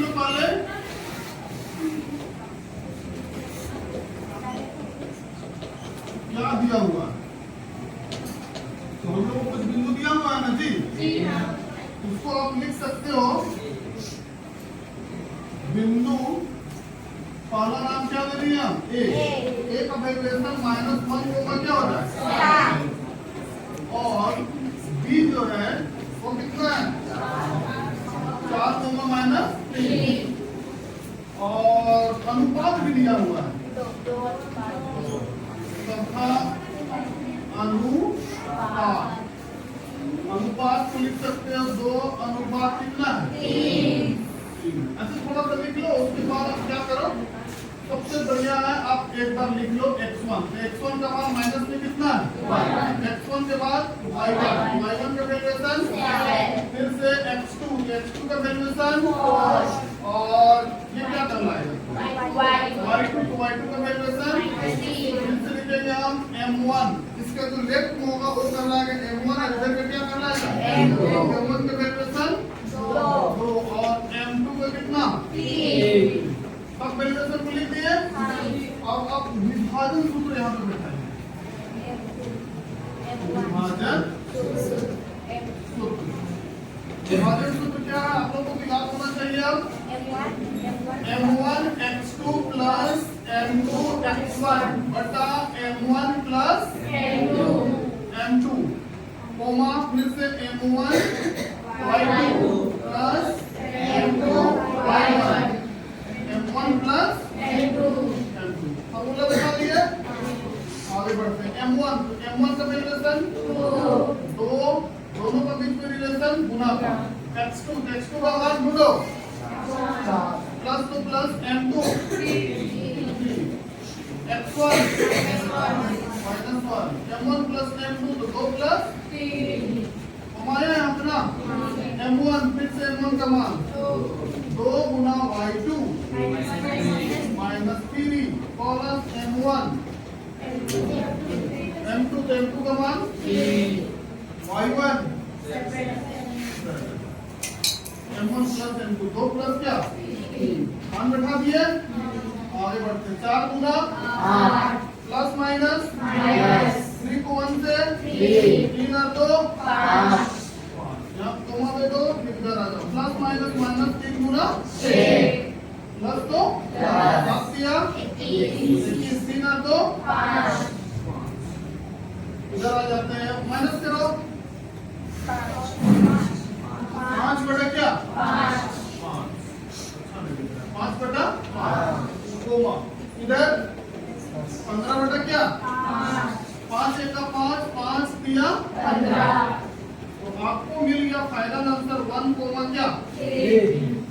लिखिए पहले। क्या दिया हुआ है? तो हम लोग को कुछ बिंदु दिया हुआ है ना जी? उसको आप लिख सकते हो बिंदु, पहला नाम क्या दे दिया? ए का वैल्यूएशन -1 क्या हो रहा है? और बी जो है वो कितना है? 4 और अनुपात भी दिया हुआ है, तथा अनुपात, अनुपात को लिख सकते हो 2 अनुपात कितना है? 3। ऐसे थोड़ा सा लिख लो, उसके बाद आप क्या करो, सबसे बढ़िया है आप एक बार लिख लो x1, तो x1 का मान माइनस में कितना है? x1 के बाद y1, y1 का वैल्यूएशन 7, फिर से x2, x2 का वैल्यूएशन 4, और ये क्या करना है? y2, तो y2 का वैल्यूएशन 3, फिर से लिखेंगे हम m1, इसका जो लेफ्ट में होगा वो करना है m1, और इधर का क्या करना है? m1 का वैल्यूएशन 2, और m2 का कितना? 3। अब वैल्यूएशन को लिख दिए। अब आप विभाजन सूत्र यहाँ पे बैठाएंगे, विभाजन सूत्र। विभाजन सूत्र क्या है आप लोगों को याद होना चाहिए? अब m1 x2 plus m2 x1 बटा m1 प्लस m2 कोमा, फिर से m1 y2 plus m2 y1 m1 plus m2 formula बता दिए। आगे बढ़ते हैं। m1 का रिलेशन 2, दोनों का बीच में रिलेशन गुना का, x2 का मान ढूंढो, प्लस तो plus m2 x1 -1, m1 plus m2 तो 2 प्लस 3, हमारे यहाँ अपना m1, फिर से m1 का मान 2 गुना y2 -3 प्लस m1, m2 तो m2 का मान y1 m1 plus m2 2 plus क्या 3 बैठा दिए। आगे बढ़ते 4 गुना 8 प्लस माइनस 3 को 1 से 3 और 2 5, यहाँ कोमा दे दो, इधर आ जाओ, प्लस माइनस 3 गुना 6 प्लस तो 7 दिया 21, 3 और 2 5, इधर आ जाते हैं, माइनस करो 5 बटा क्या 5 बटा कोमा, इधर 15 बटा क्या 5 एक का 5, 5 दिया 15, तो आपको मिल गया फाइनल आंसर 1 कोमा क्या 3।